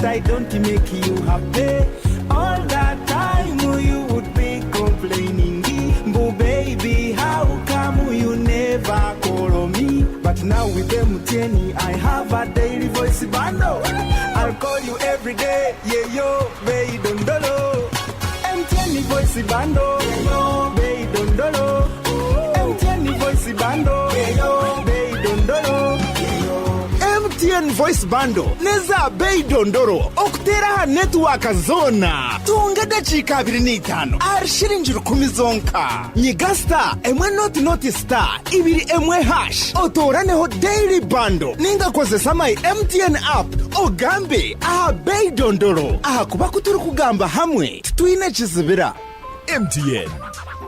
I don't make you happy. All that time you would be complaining. But baby, how come you never call me? But now with MTN, I have a daily voice bundle. I'll call you every day, yeah yo, baby dondolo. MTN voice bundle, yeah yo, baby dondolo. MTN voice bundle, yeah yo, baby dondolo. MTN voice bundle neza bei dondoro okutera network zona tunga dakika 25 arshirinjiro 10 zonka nyigasta emwe not star ibiri emwe hash otoraneho daily bundle ninga kozesa my MTN app ogambe aha bei dondoro aha kuba kuturi kugamba hamwe twine kizibira MTN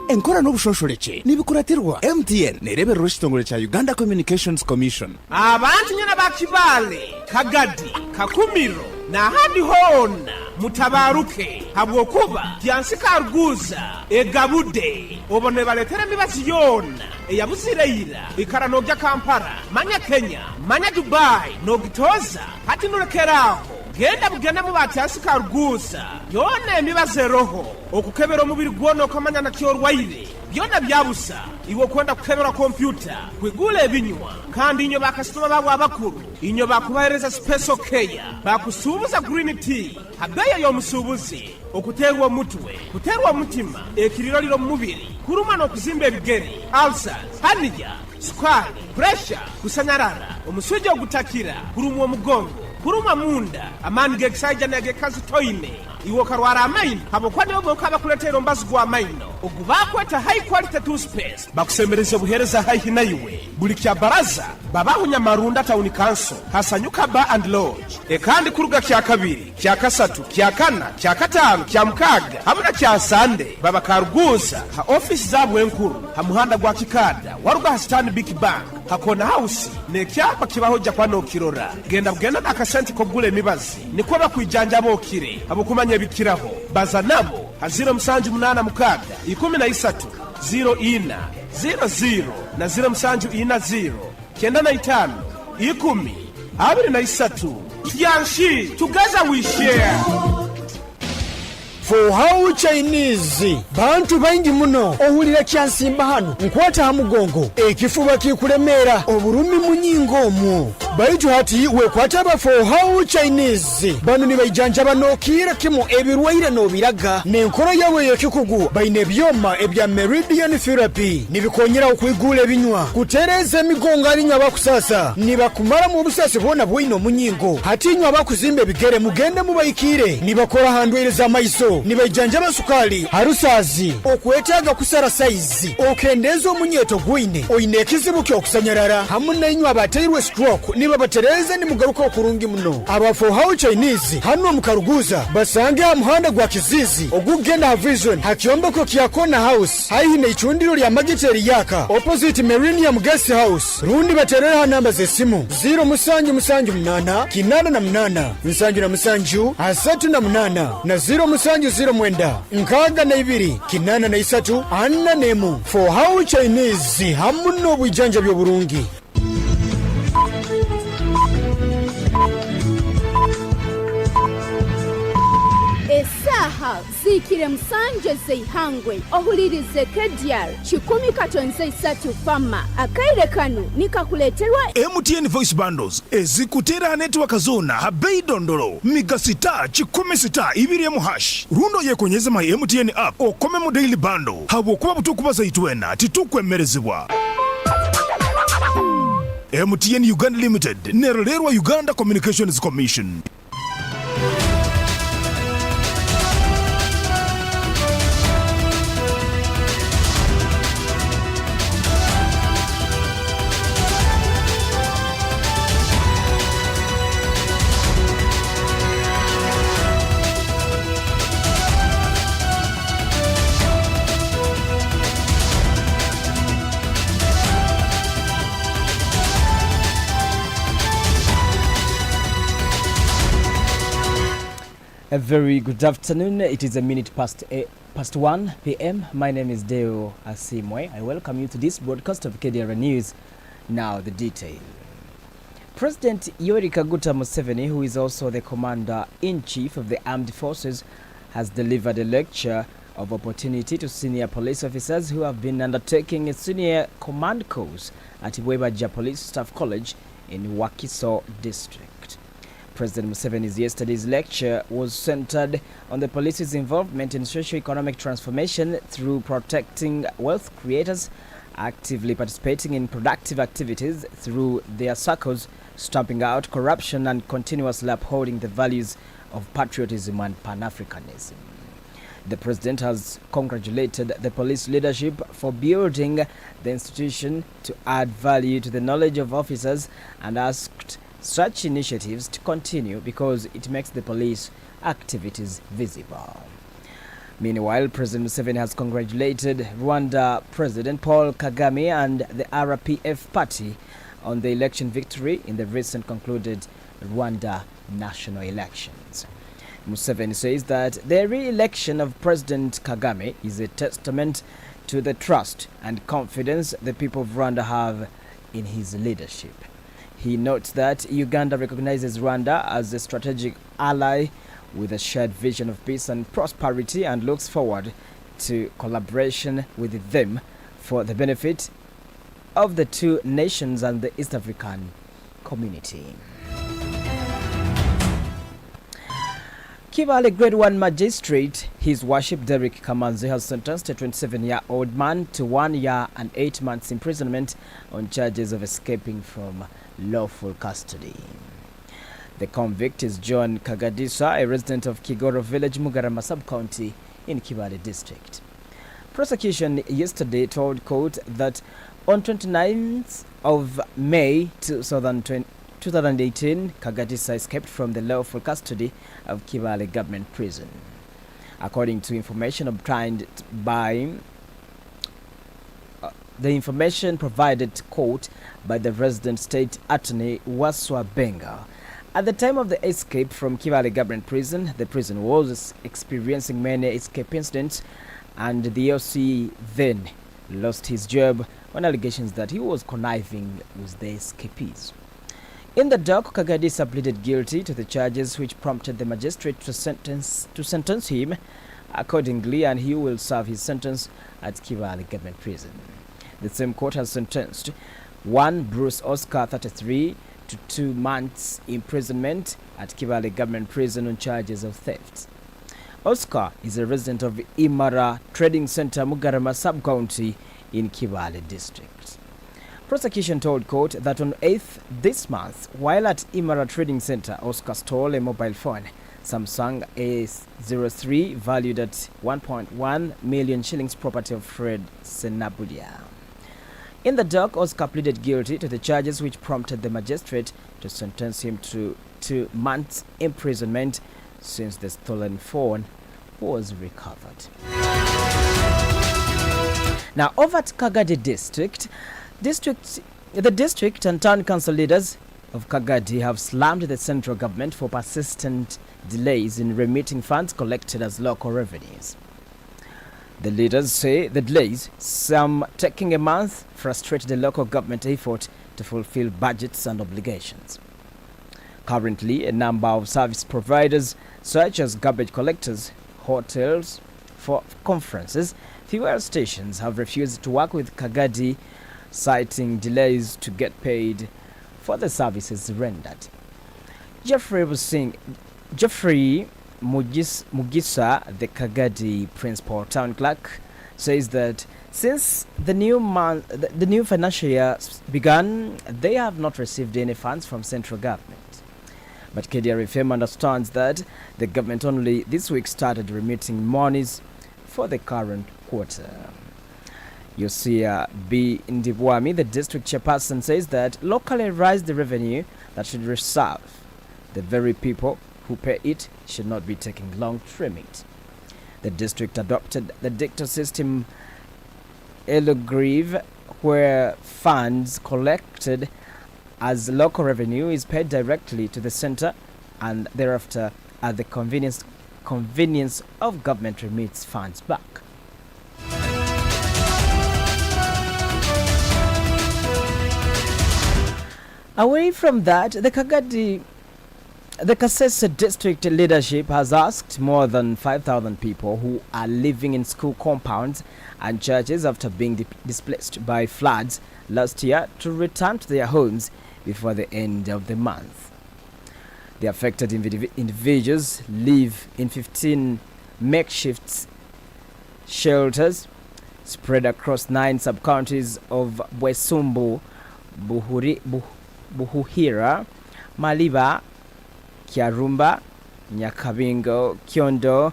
enkora n'obushosholeke nibikuratirwa MTN nerebera rushitongole cha Uganda Communications Commission. Abantu nyana bakibale kagadi kakumiro na hadi hona mutabaruke habwo kuba tyansika ruguza egabude obone baletere mibazi yona eyabuzireyira ikara nogya Kampala manya Kenya manya Dubai nogitoza hati nurekeraho genda bugenda mu batyasika ruguza yona emibaze roho okukebera omubiri gwono kamanya na kyorwaire byona byabusa iwo kwenda kukebera computer kwigule ebinywa kandi inyo bakasitoma babo abakuru inyo bakubahereza special care bakusubuza green tea habeya yo musubuzi okuterwa mutwe kuterwa mutima ekiriro liro mubiri kuruma no kuzimba ebigeri ulcers haniya sukari pressure kusanyarara omusujja ogutakira kurumwa omugongo kuruma munda amani geksaija na gekazi toine iwo karwara amaino habo kwani obo kabakuletera mbazi gwa amaino ogubakweta high quality toothpaste bakusemereza buhereza high naiwe buli kya baraza babahunya marunda town council hasanyuka bar and lodge ekandi kuruga kya kabiri kya kasatu kya kana kya katano kya mukaga hamuna kya sande baba karuguza ha office zabwe enkuru ha muhanda gwa kikada waruga ha stand big bank hakona house ne kyapa kibahoja kwano kirora genda bugenda nakasenti kogule mibazi niko bakwijanja bokire abo kumanya bikiraho baza nabo ha 07 mukaga 13 04 00 na 07 kenda na 5 10 23 yanshi together we share. For how Chinese bantu baingi muno ohulira kyansimba hano nkwata hamugongo ekifuba kikulemera oburumi munyingo mu baitu hati wekwata ba for how Chinese banu ni bayijanja banokira kimo ebirwaire no biraga nenkoro yawe yekikugu baine byoma ebya meridian therapy nibikonyera okwigula ebinywa kutereza migongo ali nyaba kusasa nibakumara mu busasi bona bwino munyingo hati nywa bakuzimbe bigere mugende mubayikire nibakora handweleza maiso nibajanja basukali harusazi okwetaga kusara size okendezo munyeto gwine oine kizibu kyo kusanyarara hamuna inywa baterwe stroke niba batereza ni mugaruka okurungi muno aba for how Chinese hano mukaruguza basange amuhanda gwa kizizi ogugenda ha vision hakiomba ko kyakona house haine ichundiro lya magiteri yaka opposite Millennium Guest House rundi baterera namba zesimu 0 kinana na mnana nsanju na msanju asatu na mnana na 0 mwenda nkaga na ibiri kinana na isatu anna nemu for how Chinese hamuno bwijanja byo burungi. Esaha zikire msanje zeihangwe ohulirize Kdr 10 fama akaire kanu nikakuleterwa MTN voice bundles ezikutera network zona habei dondolo migasita 10 ibiri mu hash rundo yekonyeza my MTN app okome mu daily bundle habo kuba butukubaza itwena titukwemerezebwa. MTN Uganda Limited nerolerwa Uganda Communications Commission. A very good afternoon. It is a minute past 1 p.m. My name is Deo Asiimwe. I welcome you to this broadcast of Kdr News. Now the detail. President Yoweri Kaguta Museveni, who is also the Commander-in-Chief of the Armed Forces, has delivered a lecture of opportunity to senior police officers who have been undertaking a senior command course at Webaja Police Staff College in Wakiso District. President Museveni's yesterday's lecture was centered on the police's involvement in socio-economic transformation through protecting wealth creators, actively participating in productive activities through their circles, stamping out corruption and continuously upholding the values of patriotism and Pan-Africanism. The president has congratulated the police leadership for building the institution to add value to the knowledge of officers and asked such initiatives to continue because it makes the police activities visible. Meanwhile, President Museveni has congratulated Rwanda President Paul Kagame and the RPF party on the election victory in the recent concluded Rwanda national elections. Museveni says that the re-election of President Kagame is a testament to the trust and confidence the people of Rwanda have in his leadership. He notes that Uganda recognizes Rwanda as a strategic ally with a shared vision of peace and prosperity and looks forward to collaboration with them for the benefit of the two nations and the East African community. Kibale Grade 1 Magistrate, His Worship Derek Kamanzi, has sentenced a 27-year-old man to 1 year and 8 months imprisonment on charges of escaping from lawful custody. The convict is John Kagadisa, a resident of Kigoro Village, Mugarama Sub-County in Kibale District. Prosecution yesterday told court that on 29th of May 2018, Kagadisa escaped from the lawful custody of Kibale Government Prison. According to information obtained by the information provided to court by the resident state attorney Waswa Benga, at the time of the escape from Kibale Government Prison, the prison was experiencing many escape incidents, and the OC then lost his job on allegations that he was conniving with the escapees. In the dock, Kagadisa pleaded guilty to the charges, which prompted the magistrate to sentence him accordingly, and he will serve his sentence at Kibale Government Prison. The same court has sentenced one Bruce Oscar, 33, to 2 months imprisonment at Kibale Government Prison on charges of theft. Oscar is a resident of Imara Trading Center, Mugarama Sub-County in Kibale District. Prosecution told court that on 8th this month, while at Imara Trading Center, Oscar stole a mobile phone, Samsung A03, valued at 1.1 million shillings, property of Fred Senabudia. In the dock, Oscar pleaded guilty to the charges, which prompted the magistrate to sentence him to 2 months imprisonment since the stolen phone was recovered. Now over at Kagadi District, the district and town council leaders of Kagadi have slammed the central government for persistent delays in remitting funds collected as local revenues. The leaders say the delays, some taking a month, frustrate the local government effort to fulfill budgets and obligations. Currently, a number of service providers, such as garbage collectors, hotels, for conferences, fuel stations, have refused to work with Kagadi, citing delays to get paid for the services rendered. Jeffrey Mugisa, the Kagadi principal town clerk, says that since the new financial year began, they have not received any funds from central government. But Kdr FM understands that the government only this week started remitting monies for the current quarter. Yosia B. Ndibwami, the district chairperson, says that locally raised revenue that should reserve the very people who pay it should not be taking long to remit. The district adopted the dictator system Elogrieve, where funds collected as local revenue is paid directly to the center and thereafter at the convenience of government remits funds back. Away from that, the Kasese district leadership has asked more than 5,000 people who are living in school compounds and churches after being displaced by floods last year to return to their homes before the end of the month. The affected individuals live in 15 makeshift shelters spread across 9 sub-counties of Bwesumbu, Buhuhira, Maliba, Kyarumba, Nyakabingo, Kyondo,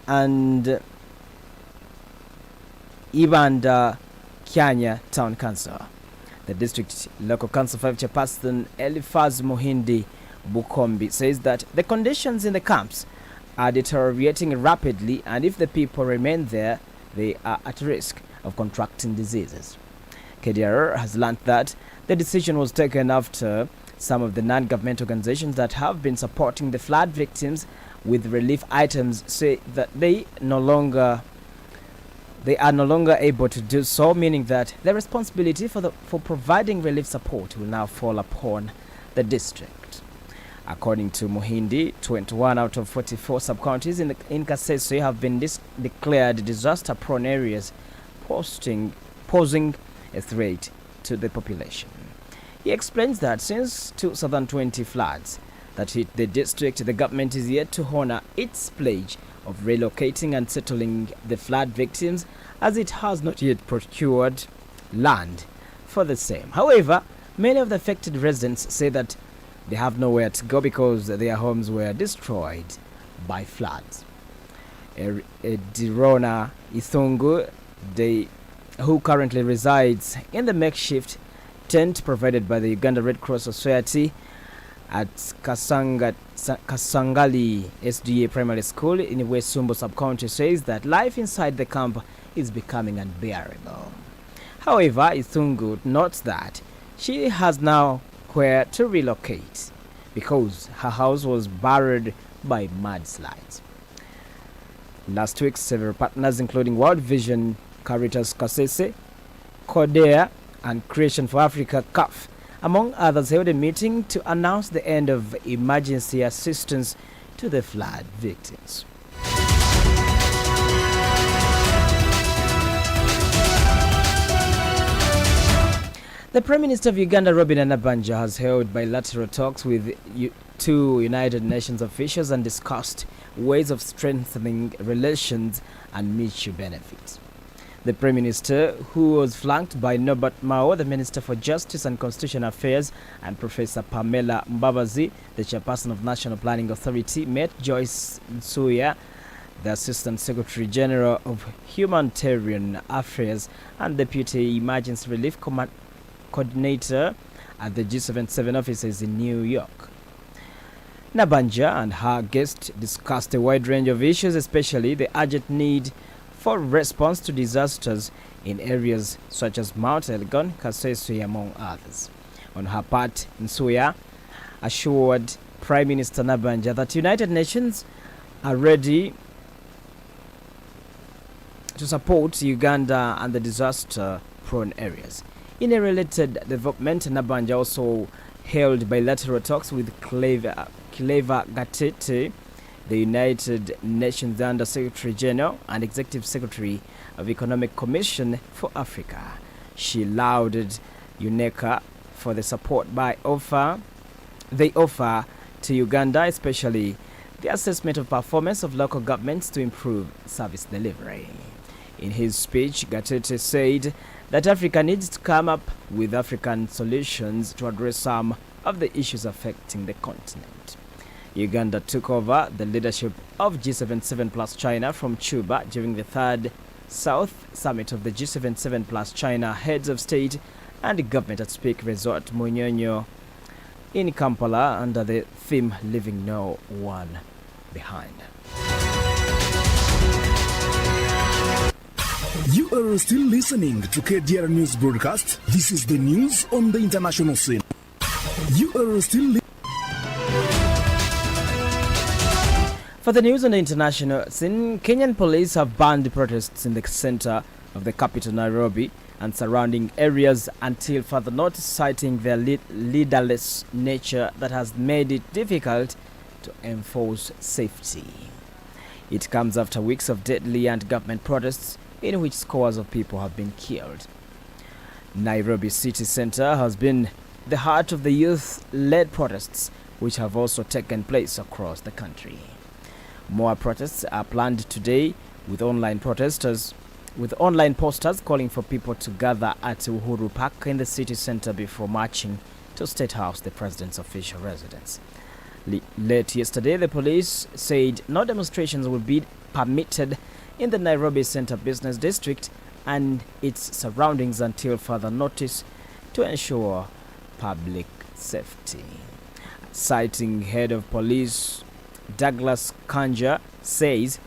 and Ibanda Kyanya Town Council. The district local council 5 chairperson Elifaz Muhindi Bukombi says that the conditions in the camps are deteriorating rapidly, and if the people remain there, they are at risk of contracting diseases. KDR has learned that the decision was taken after some of the non-government organizations that have been supporting the flood victims with relief items say that they are no longer able to do so, meaning that the responsibility for providing relief support will now fall upon the district. According to Muhindi, 21 out of 44 sub-counties in Kasese have been declared disaster-prone areas, posing a threat to the population. He explains that since 2020 floods that hit the district, the government is yet to honor its pledge of relocating and settling the flood victims, as it has not yet procured land for the same. However, many of the affected residents say that they have nowhere to go because their homes were destroyed by floods. Dirona Ithungu, who currently resides in the makeshift tent provided by the Uganda Red Cross Society at Kasangali SDA Primary School in Wesumbo Sub-County, says that life inside the camp is becoming unbearable. However, Ithungu notes that she has now where to relocate because her house was buried by mudslides. Last week, several partners including World Vision, Caritas Kasese, Kdr, and Creation for Africa CAF, among others, held a meeting to announce the end of emergency assistance to the flood victims. The Prime Minister of Uganda, Robin Anabanja, has held bilateral talks with 2 United Nations officials and discussed ways of strengthening relations and mutual benefits. The Prime Minister, who was flanked by Norbert Mao, the Minister for Justice and Constitutional Affairs, and Professor Pamela Mbabazi, the Chairperson of National Planning Authority, met Joyce Nsuya, the Assistant Secretary General of Humanitarian Affairs and Deputy Emergency Relief Coordinator at the G77 offices in New York. Nabanja and her guest discussed a wide range of issues, especially the urgent need for response to disasters in areas such as Mount Elgon, Kasese, among others. On her part, Nsuya assured Prime Minister Nabanja that United Nations are ready to support Uganda and the disaster-prone areas. In a related development, Nabanja also held bilateral talks with Cleva Gatete, the United Nations Under Secretary General and Executive Secretary of Economic Commission for Africa. She lauded UNECA for the support they offer to Uganda, especially the assessment of performance of local governments to improve service delivery. In his speech, Gatete said that Africa needs to come up with African solutions to address some of the issues affecting the continent. Uganda took over the leadership of G77 plus China from Cuba during the 3rd South Summit of the G77 plus China Heads of State and Government at Speak Resort Munyonyo in Kampala under the theme Leaving No One Behind. You are still listening to KDR News Broadcast. This is the news on the international scene. You are still For the news on the international scene, Kenyan police have banned protests in the center of the capital, Nairobi, and surrounding areas until further notice, citing their leaderless nature that has made it difficult to enforce safety. It comes after weeks of deadly anti-government protests in which scores of people have been killed. Nairobi city centre has been the heart of the youth-led protests, which have also taken place across the country. More protests are planned today, with online posters calling for people to gather at Uhuru Park in the city centre before marching to State House, the president's official residence. Late yesterday, the police said no demonstrations will be permitted in the Nairobi Centre Business District and its surroundings until further notice to ensure public safety. Citing head of police Douglas Kanja says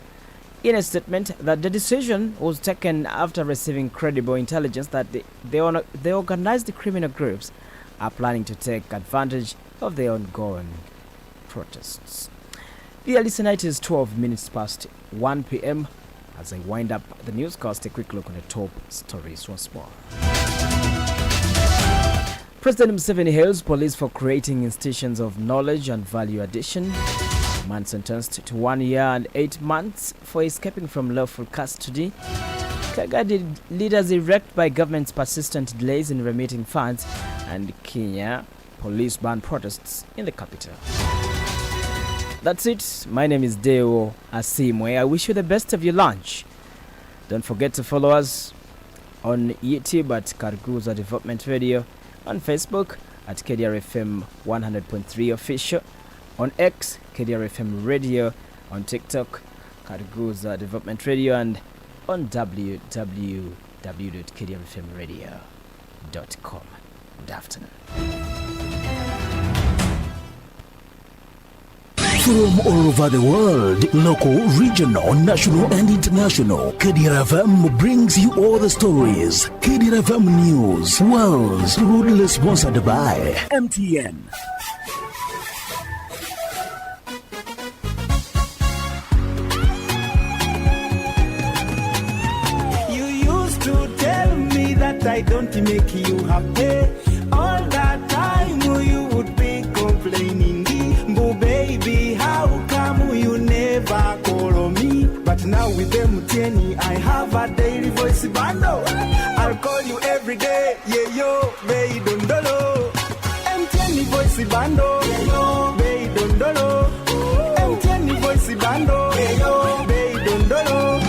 in a statement that the decision was taken after receiving credible intelligence that the organized criminal groups are planning to take advantage of the ongoing protests. Dear listener, it is 12 minutes past 1 p.m. As I wind up the newscast, a quick look on the top stories once more. President Museveni hails police for creating institutions of knowledge and value addition. Man sentenced to 1 year and 8 months for escaping from lawful custody. Kagadi leaders erect by government's persistent delays in remitting funds. And Kenya, police ban protests in the capital. That's it. My name is Deo Asiimwe. I wish you the best of your lunch. Don't forget to follow us on YouTube at Karguza Development Radio, on Facebook at Kdr FM 100.3 official, on X Kdr FM Radio, on TikTok Karguza Development Radio, and on www.kdrfmradio.com. Good afternoon. From all over the world, local, regional, national and international, Kdr FM brings you all the stories. Kdr FM News, World's proudly sponsored by MTN. You used to tell me that I don't make you happy. All that time you would be complaining. Baby, how come you never call me? But now with MTN, I have a daily voice bundle. I'll call you every day, yeah yo, baby dondolo. MTN voice bundle, yeah yo, baby dondolo. MTN voice bundle, yeah yo, baby dondolo.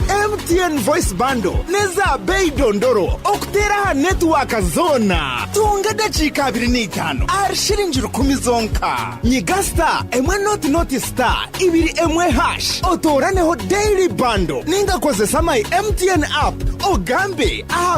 MTN voice bundle neza bei dondoro okutera network zona tunga dachika 25 arshiringi 10 zonka nyigasta emwe not star ibiri emwe hash otoraneho daily bundle ninga kozesa my MTN app ogambe